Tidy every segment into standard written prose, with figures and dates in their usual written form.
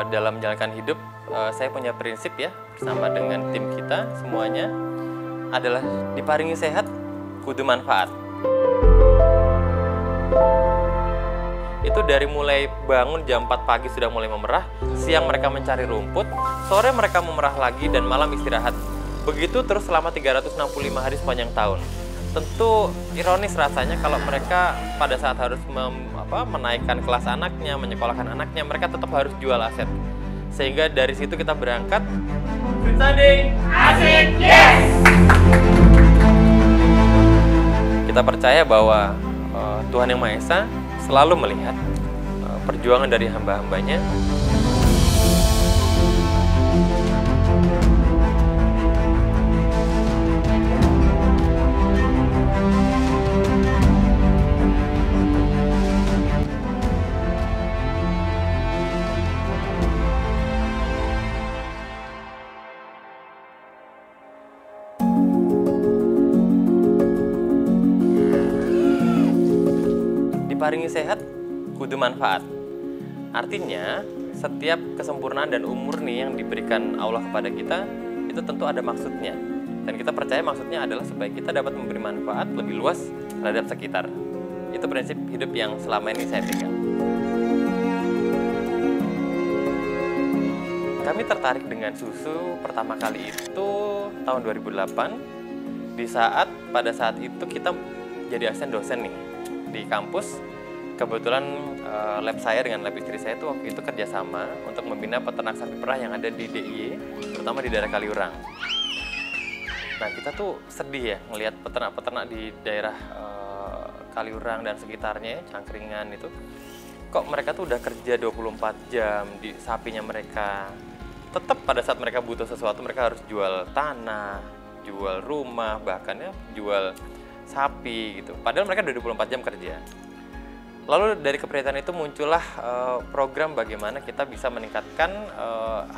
Dalam menjalankan hidup, saya punya prinsip ya, bersama dengan tim kita semuanya adalah diparingi sehat, kudu manfaat. Itu dari mulai bangun jam 4 pagi sudah mulai memerah, siang mereka mencari rumput, sore mereka memerah lagi, dan malam istirahat. Begitu terus selama 365 hari sepanjang tahun. Tentu ironis rasanya kalau mereka pada saat harus menaikkan kelas anaknya, menyekolahkan anaknya, mereka tetap harus jual aset. Sehingga dari situ kita berangkat. Sweet Sunday, asik, yes! Kita percaya bahwa Tuhan Yang Maha Esa selalu melihat perjuangan dari hamba-hambanya. Diparingi sehat, kudu manfaat. Artinya, setiap kesempurnaan dan umur nih yang diberikan Allah kepada kita, itu tentu ada maksudnya. Dan kita percaya maksudnya adalah supaya kita dapat memberi manfaat lebih luas terhadap sekitar. Itu prinsip hidup yang selama ini saya pegang. Kami tertarik dengan susu pertama kali itu tahun 2008, pada saat itu kita jadi asisten dosen nih di kampus. Kebetulan lab saya dengan lab istri saya itu waktu itu kerjasama untuk membina peternak sapi perah yang ada di DIY, terutama di daerah Kaliurang. Nah, kita tuh sedih ya ngelihat peternak-peternak di daerah Kaliurang dan sekitarnya, Cangkringan itu. Kok mereka tuh udah kerja 24 jam di sapinya mereka. Tetap pada saat mereka butuh sesuatu, mereka harus jual tanah, jual rumah, bahkan ya jual sapi gitu. Padahal mereka udah 24 jam kerja. Lalu dari keprihatinan itu muncullah program bagaimana kita bisa meningkatkan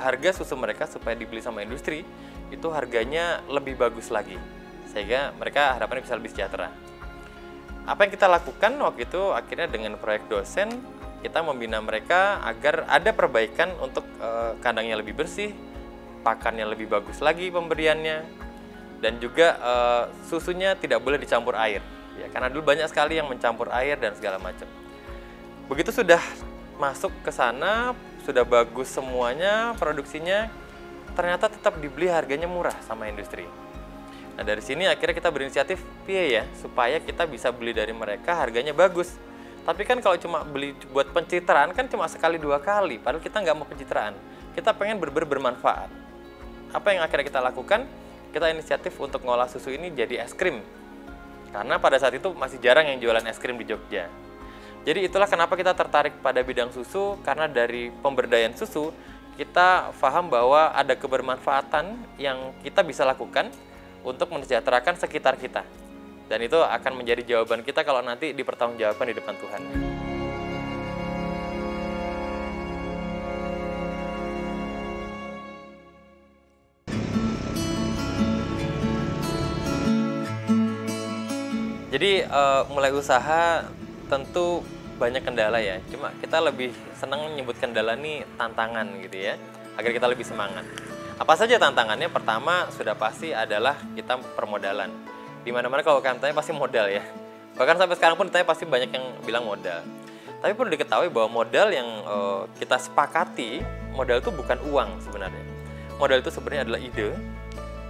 harga susu mereka supaya dibeli sama industri, itu harganya lebih bagus lagi. Sehingga mereka harapannya bisa lebih sejahtera. Apa yang kita lakukan waktu itu akhirnya dengan proyek dosen, kita membina mereka agar ada perbaikan untuk kandangnya lebih bersih, pakannya lebih bagus lagi pemberiannya, dan juga susunya tidak boleh dicampur air. Ya, karena dulu banyak sekali yang mencampur air dan segala macam. Begitu sudah masuk ke sana, sudah bagus semuanya produksinya, ternyata tetap dibeli harganya murah sama industri. Nah, dari sini akhirnya kita berinisiatif, piye ya, supaya kita bisa beli dari mereka harganya bagus. Tapi kan kalau cuma beli buat pencitraan kan cuma sekali dua kali, padahal kita nggak mau pencitraan. Kita pengen bermanfaat. Apa yang akhirnya kita lakukan? Kita inisiatif untuk ngolah susu ini jadi es krim. Karena pada saat itu masih jarang yang jualan es krim di Jogja. Jadi itulah kenapa kita tertarik pada bidang susu, karena dari pemberdayaan susu, kita paham bahwa ada kebermanfaatan yang kita bisa lakukan untuk mensejahterakan sekitar kita. Dan itu akan menjadi jawaban kita kalau nanti dipertanggungjawabkan di depan Tuhan. Jadi mulai usaha tentu banyak kendala ya, cuma kita lebih senang menyebut kendala ini tantangan gitu ya, agar kita lebih semangat. Apa saja tantangannya? Pertama sudah pasti adalah kita permodalan. Dimana-mana kalau kalian tanya pasti modal ya, bahkan sampai sekarang pun ditanya pasti banyak yang bilang modal. Tapi perlu diketahui bahwa modal yang kita sepakati, modal itu bukan uang sebenarnya. Modal itu sebenarnya adalah ide,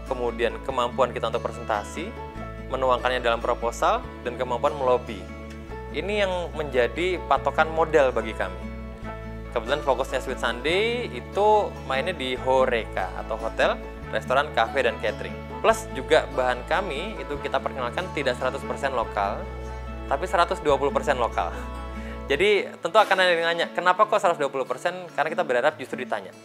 kemudian kemampuan kita untuk presentasi, menuangkannya dalam proposal, dan kemampuan melobi. Ini yang menjadi patokan modal bagi kami. Kebetulan fokusnya Sweet Sunday itu mainnya di Horeca atau hotel, restoran, kafe, dan catering. Plus juga bahan kami itu kita perkenalkan tidak 100% lokal, tapi 120% lokal. Jadi tentu akan ada yang nanya, kenapa kok 120%? Karena kita berharap justru ditanya.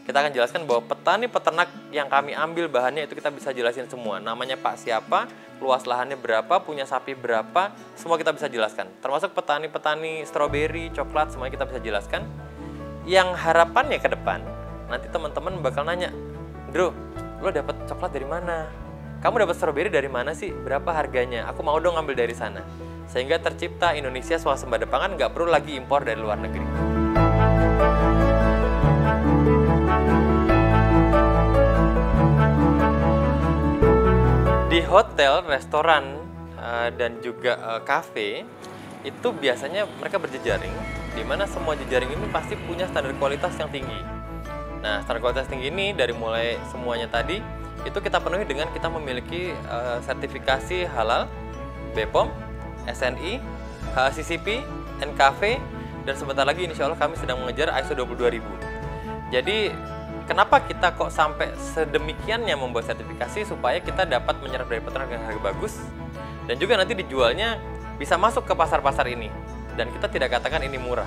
Kita akan jelaskan bahwa petani peternak yang kami ambil bahannya itu kita bisa jelasin semua. Namanya Pak siapa, luas lahannya berapa, punya sapi berapa, semua kita bisa jelaskan. Termasuk petani-petani stroberi, coklat, semuanya kita bisa jelaskan. Yang harapannya ke depan, nanti teman-teman bakal nanya, Bro, lo dapet coklat dari mana? Kamu dapat stroberi dari mana sih? Berapa harganya? Aku mau dong ambil dari sana. Sehingga tercipta Indonesia swasembada pangan, nggak perlu lagi impor dari luar negeri. Di hotel, restoran, dan juga kafe, itu biasanya mereka berjejaring, di mana semua jejaring ini pasti punya standar kualitas yang tinggi. Nah, standar kualitas tinggi ini dari mulai semuanya tadi, itu kita penuhi dengan kita memiliki sertifikasi halal, BPOM, SNI, HACCP, NKV, dan sebentar lagi insya Allah kami sedang mengejar ISO 22000. Jadi, kenapa kita kok sampai sedemikiannya membuat sertifikasi supaya kita dapat menyerap dari peternak dengan harga bagus, dan juga nanti dijualnya bisa masuk ke pasar-pasar ini, dan kita tidak katakan ini murah.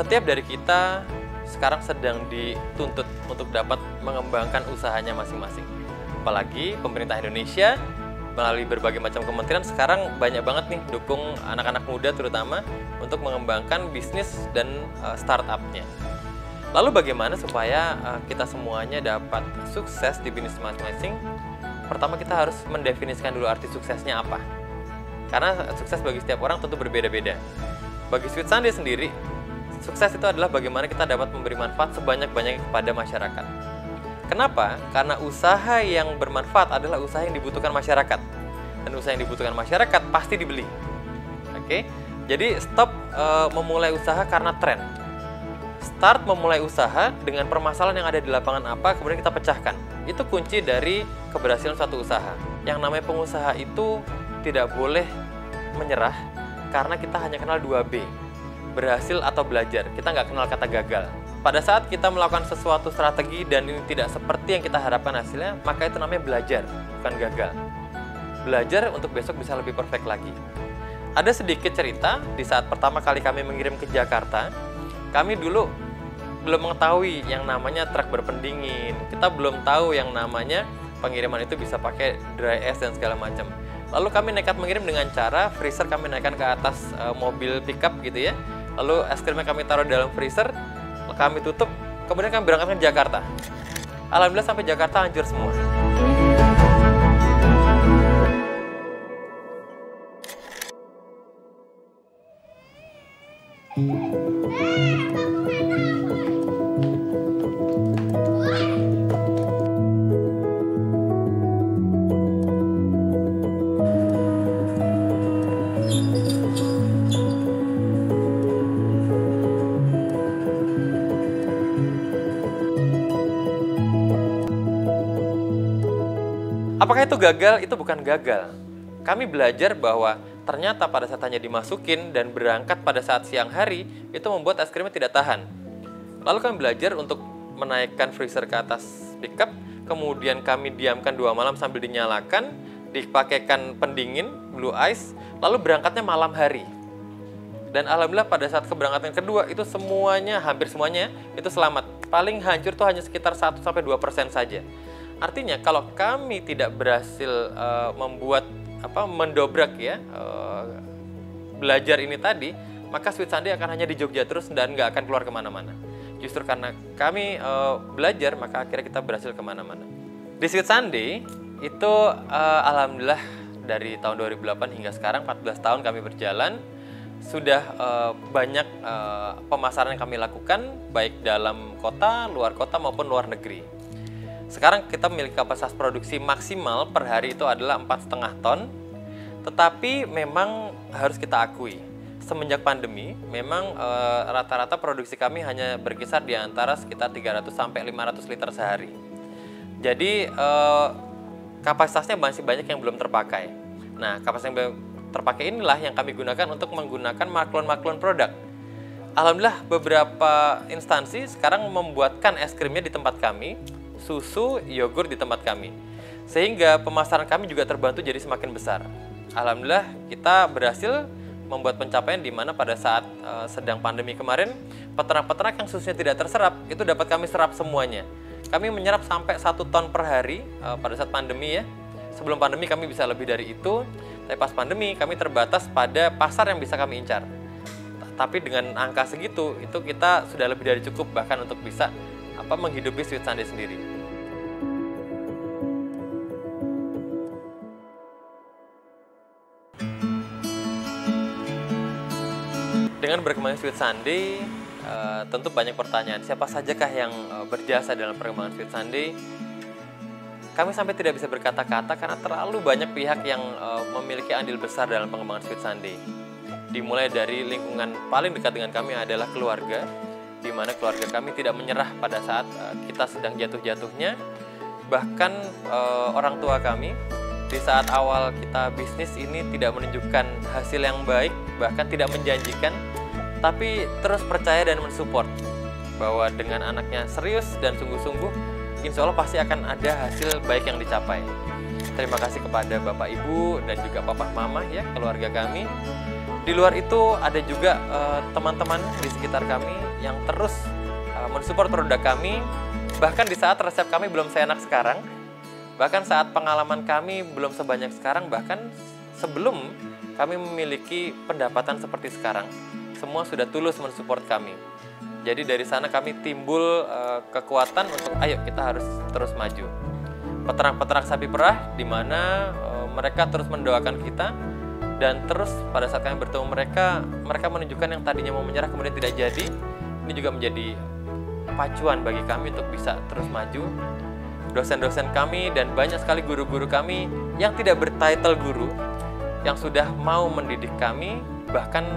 Setiap dari kita sekarang sedang dituntut untuk dapat mengembangkan usahanya masing-masing. Apalagi pemerintah Indonesia melalui berbagai macam kementerian sekarang banyak banget nih dukung anak-anak muda terutama untuk mengembangkan bisnis dan startupnya. Lalu bagaimana supaya kita semuanya dapat sukses di bisnis masing-masing? Pertama kita harus mendefinisikan dulu arti suksesnya apa. Karena sukses bagi setiap orang tentu berbeda-beda. Bagi Sweet Sunday sendiri, sukses itu adalah bagaimana kita dapat memberi manfaat sebanyak-banyaknya kepada masyarakat. Kenapa? Karena usaha yang bermanfaat adalah usaha yang dibutuhkan masyarakat. Dan usaha yang dibutuhkan masyarakat pasti dibeli. Oke? Jadi stop memulai usaha karena tren. Start memulai usaha dengan permasalahan yang ada di lapangan apa, kemudian kita pecahkan. Itu kunci dari keberhasilan suatu usaha. Yang namanya pengusaha itu tidak boleh menyerah karena kita hanya kenal 2B. Berhasil atau belajar. Kita nggak kenal kata gagal. Pada saat kita melakukan sesuatu strategi dan ini tidak seperti yang kita harapkan hasilnya, maka itu namanya belajar, bukan gagal. Belajar untuk besok bisa lebih perfect lagi. Ada sedikit cerita, di saat pertama kali kami mengirim ke Jakarta, kami dulu belum mengetahui yang namanya truk berpendingin. Kita belum tahu yang namanya pengiriman itu bisa pakai dry ice dan segala macam. Lalu kami nekat mengirim dengan cara freezer kami naikkan ke atas mobil pickup gitu ya. Lalu es krimnya kami taruh di dalam freezer, kami tutup, kemudian kami berangkat ke Jakarta. Alhamdulillah sampai Jakarta hancur semua. Apakah itu gagal? Itu bukan gagal. Kami belajar bahwa ternyata pada saat hanya dimasukin dan berangkat pada saat siang hari, itu membuat es krimnya tidak tahan. Lalu kami belajar untuk menaikkan freezer ke atas pickup, kemudian kami diamkan 2 malam sambil dinyalakan, dipakaikan pendingin, blue ice, lalu berangkatnya malam hari. Dan alhamdulillah pada saat keberangkatan kedua, itu semuanya, hampir semuanya, itu selamat. Paling hancur tuh hanya sekitar 1-2% saja. Artinya kalau kami tidak berhasil mendobrak ya belajar ini tadi, maka Sweet Sunday akan hanya di Jogja terus dan nggak akan keluar kemana-mana. Justru karena kami belajar, maka akhirnya kita berhasil kemana-mana. Di Sweet Sunday itu alhamdulillah dari tahun 2008 hingga sekarang 14 tahun kami berjalan, sudah banyak pemasaran yang kami lakukan baik dalam kota, luar kota maupun luar negeri. Sekarang kita memiliki kapasitas produksi maksimal per hari itu adalah 4,5 ton. Tetapi memang harus kita akui, semenjak pandemi memang rata-rata produksi kami hanya berkisar di antara sekitar 300 sampai 500 liter sehari. Jadi kapasitasnya masih banyak yang belum terpakai. Nah, kapasitas yang belum terpakai inilah yang kami gunakan untuk menggunakan maklon-maklon produk. Alhamdulillah beberapa instansi sekarang membuatkan es krimnya di tempat kami, susu, yogurt di tempat kami. Sehingga pemasaran kami juga terbantu jadi semakin besar. Alhamdulillah kita berhasil membuat pencapaian di mana pada saat sedang pandemi kemarin, peternak-peternak yang susunya tidak terserap, itu dapat kami serap semuanya. Kami menyerap sampai 1 ton per hari pada saat pandemi ya. Sebelum pandemi kami bisa lebih dari itu, tapi pas pandemi kami terbatas pada pasar yang bisa kami incar. Tapi dengan angka segitu, itu kita sudah lebih dari cukup bahkan untuk bisa menghidupi Sweet Sunday sendiri. Dengan berkembangnya Sweet Sunday, tentu banyak pertanyaan, siapa sajakah yang berjasa dalam perkembangan Sweet Sunday? Kami sampai tidak bisa berkata-kata karena terlalu banyak pihak yang memiliki andil besar dalam pengembangan Sweet Sunday. Dimulai dari lingkungan paling dekat dengan kami adalah keluarga, di mana keluarga kami tidak menyerah pada saat kita sedang jatuh-jatuhnya. Bahkan orang tua kami di saat awal kita bisnis ini tidak menunjukkan hasil yang baik, bahkan tidak menjanjikan, tapi terus percaya dan mensupport bahwa dengan anaknya serius dan sungguh-sungguh, insya Allah pasti akan ada hasil baik yang dicapai. Terima kasih kepada Bapak Ibu dan juga Papa Mama ya, keluarga kami. Di luar itu ada juga teman-teman di sekitar kami yang terus mensupport produk kami, bahkan di saat resep kami belum seenak sekarang, bahkan saat pengalaman kami belum sebanyak sekarang, bahkan sebelum kami memiliki pendapatan seperti sekarang, semua sudah tulus mensupport kami. Jadi dari sana kami timbul kekuatan untuk ayo kita harus terus maju. Peternak-peternak sapi perah di mana mereka terus mendoakan kita, dan terus pada saat kami bertemu mereka menunjukkan yang tadinya mau menyerah kemudian tidak jadi. Ini juga menjadi pacuan bagi kami untuk bisa terus maju. Dosen-dosen kami dan banyak sekali guru-guru kami yang tidak bertitle guru, yang sudah mau mendidik kami bahkan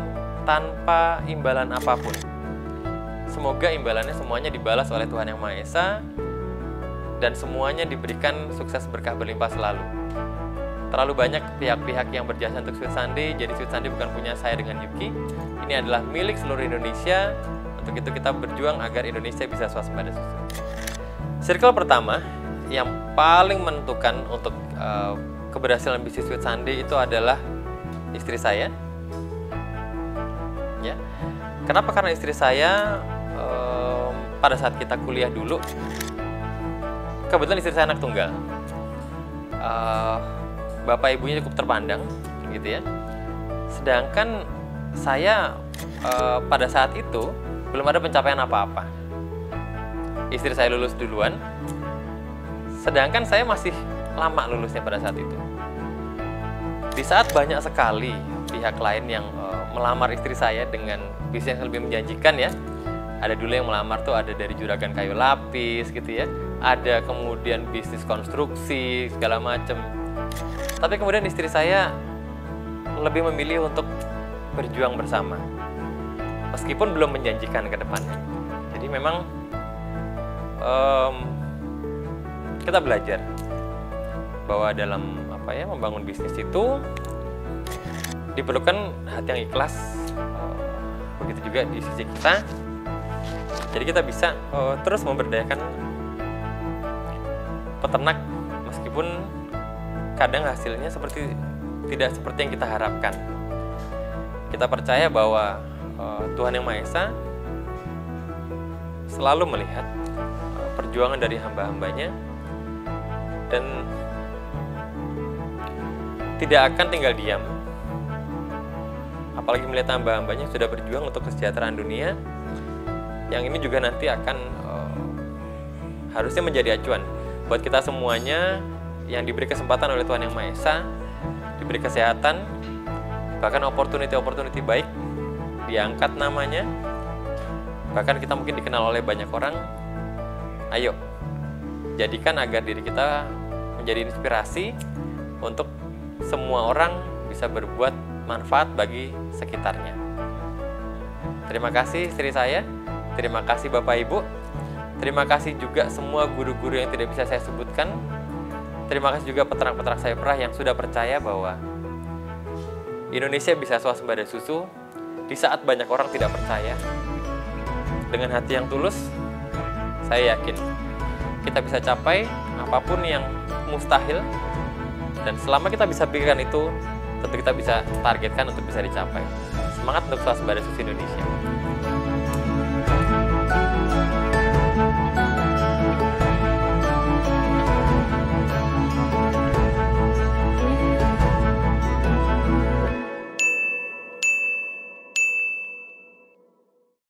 tanpa imbalan apapun. Semoga imbalannya semuanya dibalas oleh Tuhan Yang Maha Esa dan semuanya diberikan sukses berkah berlimpah selalu. Terlalu banyak pihak-pihak yang berjasa untuk Sweet Sunday, jadi Sweet Sunday bukan punya saya dengan Yuki. Ini adalah milik seluruh Indonesia. Untuk itu kita berjuang agar Indonesia bisa swasembada susu. Circle pertama yang paling menentukan untuk keberhasilan bisnis Sweet Sunday itu adalah istri saya. Ya. Kenapa? Karena istri saya pada saat kita kuliah dulu, kebetulan istri saya anak tunggal. Bapak ibunya cukup terpandang, gitu ya. Sedangkan saya pada saat itu belum ada pencapaian apa-apa. Istri saya lulus duluan, sedangkan saya masih lama lulusnya pada saat itu. Di saat banyak sekali pihak lain yang melamar istri saya dengan bisnis yang lebih menjanjikan ya. Ada dulu yang melamar tuh ada dari juragan kayu lapis gitu ya. Ada kemudian bisnis konstruksi segala macam. Tapi kemudian istri saya lebih memilih untuk berjuang bersama. Meskipun belum menjanjikan ke depannya. Jadi memang kita belajar bahwa dalam membangun bisnis itu diperlukan hati yang ikhlas, begitu juga di sisi kita. Jadi kita bisa terus memberdayakan peternak meskipun kadang hasilnya tidak seperti yang kita harapkan. Kita percaya bahwa Tuhan Yang Maha Esa selalu melihat perjuangan dari hamba-hambanya dan tidak akan tinggal diam. Apalagi melihat hamba-hambanya sudah berjuang untuk kesejahteraan dunia, yang ini juga nanti akan harusnya menjadi acuan buat kita semuanya yang diberi kesempatan oleh Tuhan Yang Maha Esa, diberi kesehatan, bahkan opportunity baik, diangkat namanya, bahkan kita mungkin dikenal oleh banyak orang. Ayo, jadikan agar diri kita menjadi inspirasi untuk semua orang bisa berbuat manfaat bagi sekitarnya. Terima kasih istri saya, terima kasih Bapak Ibu, terima kasih juga semua guru-guru yang tidak bisa saya sebutkan. Terima kasih juga peternak-peternak sapi perah yang sudah percaya bahwa Indonesia bisa swasembada susu di saat banyak orang tidak percaya. Dengan hati yang tulus, saya yakin kita bisa capai apapun yang mustahil, dan selama kita bisa pikirkan itu, tentu kita bisa targetkan untuk bisa dicapai. Semangat untuk swasembada susu Indonesia.